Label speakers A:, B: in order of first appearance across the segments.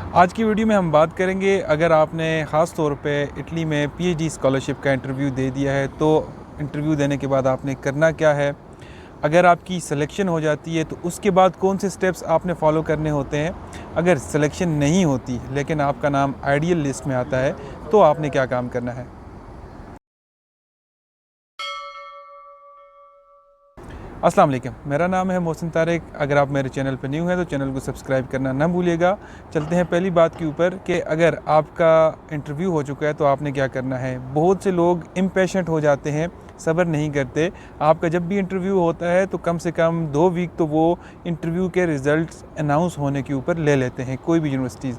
A: आज की वीडियो में हम बात करेंगे, अगर आपने ख़ास तौर पे इटली में पीएचडी स्कॉलरशिप का इंटरव्यू दे दिया है तो इंटरव्यू देने के बाद आपने करना क्या है। अगर आपकी सिलेक्शन हो जाती है तो उसके बाद कौन से स्टेप्स आपने फॉलो करने होते हैं। अगर सिलेक्शन नहीं होती लेकिन आपका नाम आइडियल लिस्ट में आता है तो आपने क्या काम करना है। अस्सलाम वालेकुम, मेरा नाम है मोहसिन तारिक। अगर आप मेरे चैनल पर न्यू हैं तो चैनल को सब्सक्राइब करना ना भूलिएगा। चलते हैं पहली बात के ऊपर कि अगर आपका इंटरव्यू हो चुका है तो आपने क्या करना है। बहुत से लोग इम्पेशेंट हो जाते हैं, सब्र नहीं करते। आपका जब भी इंटरव्यू होता है तो कम से कम 2 वीक तो वो इंटरव्यू के रिज़ल्ट्स अनाउंस होने के ऊपर ले लेते हैं कोई भी यूनिवर्सिटीज़,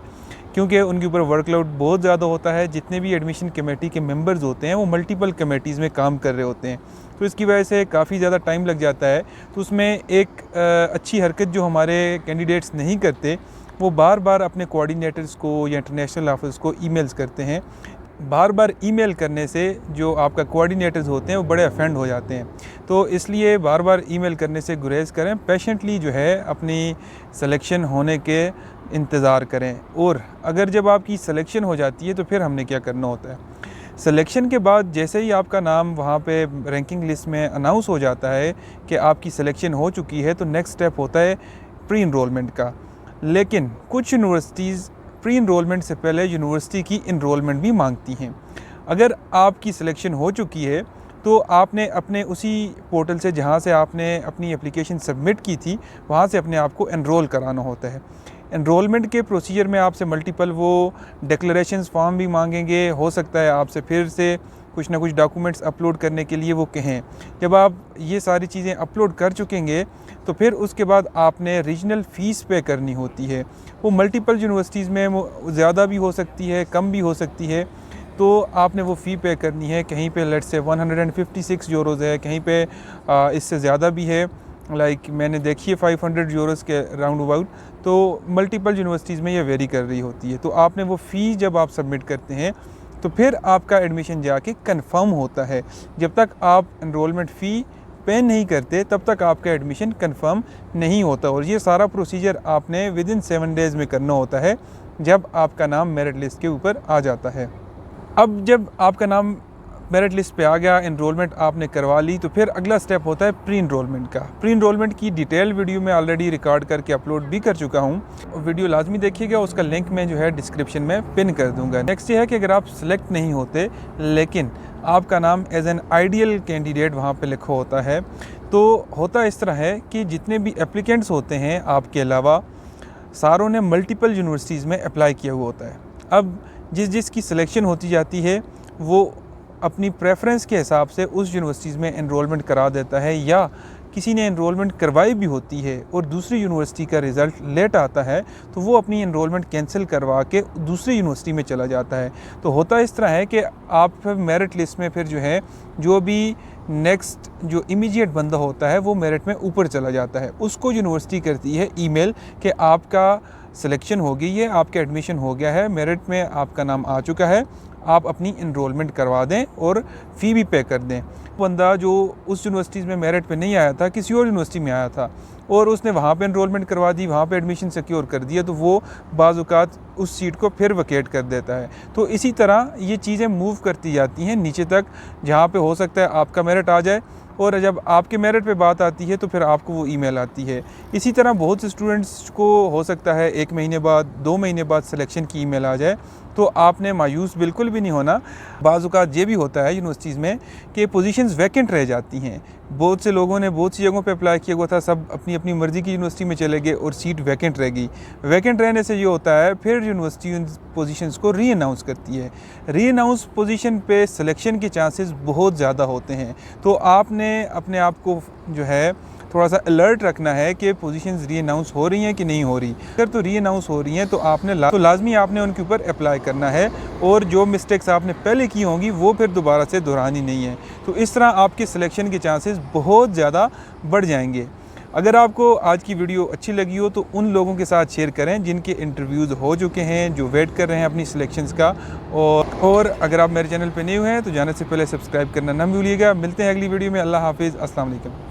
A: क्योंकि उनके ऊपर वर्कलोड बहुत ज़्यादा होता है। जितने भी एडमिशन कमेटी के मेंबर्स होते हैं वो मल्टीपल कमेटीज़ में काम कर रहे होते हैं, तो इसकी वजह से काफ़ी ज़्यादा टाइम लग जाता है। तो उसमें एक अच्छी हरकत जो हमारे कैंडिडेट्स नहीं करते, वो बार बार अपने कोऑर्डिनेटर्स को या इंटरनेशनल ऑफिस को ईमेल्स करते हैं। बार बार ईमेल करने से जो आपका कोऑर्डिनेटर्स होते हैं वो बड़े अफेंड हो जाते हैं, तो इसलिए बार बार ईमेल करने से गुरेज करें। पेशेंटली जो है अपनी सिलेक्शन होने के इंतज़ार करें। और अगर जब आपकी सिलेक्शन हो जाती है तो फिर हमने क्या करना होता है। सिलेक्शन के बाद जैसे ही आपका नाम वहाँ पे रैंकिंग लिस्ट में अनाउंस हो जाता है कि आपकी सिलेक्शन हो चुकी है, तो नेक्स्ट स्टेप होता है प्री इनरोलमेंट का। लेकिन कुछ यूनिवर्सिटीज़ प्री इनरोलमेंट से पहले यूनिवर्सिटी की इनरोलमेंट भी मांगती हैं। अगर आपकी सिलेक्शन हो चुकी है तो आपने अपने उसी पोर्टल से जहाँ से आपने अपनी एप्लीकेशन सबमिट की थी वहाँ से अपने आप को एनरोल कराना होता है। एनरोलमेंट के प्रोसीजर में आपसे मल्टीपल वो डिक्लेरेशंस फॉर्म भी मांगेंगे। हो सकता है आपसे फिर से कुछ ना कुछ डॉक्यूमेंट्स अपलोड करने के लिए वो कहें। जब आप ये सारी चीज़ें अपलोड कर चुकेंगे तो फिर उसके बाद आपने रीजनल फ़ीस पे करनी होती है। वो मल्टीपल यूनिवर्सिटीज़ में वो ज़्यादा भी हो सकती है, कम भी हो सकती है, तो आपने वो फ़ी पे करनी है। कहीं पे लेट्स से 156 यूरोज़ है, कहीं पे इससे ज़्यादा भी है। मैंने देखी है 500 यूरोज़ के राउंड अबाउट। तो मल्टीपल यूनिवर्सिटीज़ में ये वेरी कर रही होती है। तो आपने वो फ़ी जब आप सबमिट करते हैं तो फिर आपका एडमिशन जाके कंफर्म होता है। जब तक आप एनरोलमेंट फ़ी पे नहीं करते तब तक आपका एडमिशन कंफर्म नहीं होता। और ये सारा प्रोसीजर आपने विदिन 7 डेज़ में करना होता है जब आपका नाम मेरिट लिस्ट के ऊपर आ जाता है। अब जब आपका नाम मेरिट लिस्ट पे आ गया, एनरोलमेंट आपने करवा ली, तो फिर अगला स्टेप होता है प्री इनरोलमेंट का। प्री इनरोलमेंट की डिटेल वीडियो मैं ऑलरेडी रिकॉर्ड करके अपलोड भी कर चुका हूँ। वीडियो लाजमी देखिएगा, उसका लिंक मैं जो है डिस्क्रिप्शन में पिन कर दूँगा। नेक्स्ट ये है कि अगर आप सिलेक्ट नहीं होते लेकिन आपका नाम एज एन आइडियल कैंडिडेट वहाँ पर लिखा होता है, तो होता इस तरह है कि जितने भी एप्लीकेंट्स होते हैं आपके अलावा सारों ने मल्टीपल यूनिवर्सिटीज़ में अप्लाई किया हुआ होता है। अब जिसकी सिलेक्शन होती जाती है वो अपनी प्रेफरेंस के हिसाब से उस यूनिवर्सिटीज़ में एनरोलमेंट करा देता है, या किसी ने एनरोलमेंट करवाई भी होती है और दूसरी यूनिवर्सिटी का रिज़ल्ट लेट आता है तो वो अपनी एनरोलमेंट कैंसिल करवा के दूसरी यूनिवर्सिटी में चला जाता है। तो होता इस तरह है कि आप मेरिट लिस्ट में फिर जो है जो भी नेक्स्ट जो इमीडिएट बंदा होता है वो मेरिट में ऊपर चला जाता है। उसको यूनिवर्सिटी करती है ईमेल कि आपका सिलेक्शन हो गई है, आपका एडमिशन हो गया है, मेरिट में आपका नाम आ चुका है, आप अपनी इनरोलमेंट करवा दें और फ़ी भी पे कर दें। बंदा जो उस यूनिवर्सिटीज़ में मेरिट पे नहीं आया था, किसी और यूनिवर्सिटी में आया था और उसने वहाँ पे इनरोलमेंट करवा दी, वहाँ पे एडमिशन सिक्योर कर दिया, तो वो बाज़-औक़ात उस सीट को फिर वैकेट कर देता है। तो इसी तरह ये चीज़ें मूव करती जाती हैं नीचे तक, जहाँ पे हो सकता है आपका मेरिट आ जाए और जब आपके मेरिट पे बात आती है तो फिर आपको वो ईमेल आती है। इसी तरह बहुत से स्टूडेंट्स को हो सकता है 1 महीने बाद, 2 महीने बाद सिलेक्शन की ईमेल आ जाए, तो आपने मायूस बिल्कुल भी नहीं होना। बाज़ औक़ात ये भी होता है यूनिवर्सिटीज़ में कि पोजीशंस वैकेंट रह जाती हैं। बहुत से लोगों ने बहुत सी जगहों पे अप्लाई किया हुआ था, सब अपनी अपनी मर्ज़ी की यूनिवर्सिटी में चले गए और सीट वैकेंट रह गई। वैकेंट रहने से ये होता है फिर यूनिवर्सिटी उन पोजीशंस को री अनाउंस करती है। री अनाउंस पोजीशन पे सिलेक्शन के चांसेस बहुत ज़्यादा होते हैं, तो आपने अपने आप को जो है थोड़ा सा अलर्ट रखना है कि पोजीशंस री अनाउंस हो रही हैं कि नहीं हो रही। अगर तो री अनाउंस हो रही हैं तो आपने लाजमी आपने उनके ऊपर अप्लाई करना है, और जो मिस्टेक्स आपने पहले की होंगी वो फिर दोबारा से दोहरानी नहीं है। तो इस तरह आपके सिलेक्शन के चांसेस बहुत ज़्यादा बढ़ जाएंगे। अगर आपको आज की वीडियो अच्छी लगी हो तो उन लोगों के साथ शेयर करें जिनके इंटरव्यूज़ हो चुके हैं, जो वेट कर रहे हैं अपनी सिलेक्शंस का। और अगर आप मेरे चैनल पर न्यू हैं तो जाने से पहले सब्सक्राइब करना ना भूलिएगा। मिलते हैं अगली वीडियो में। अल्लाह हाफिज़, अस्सलाम वालेकुम।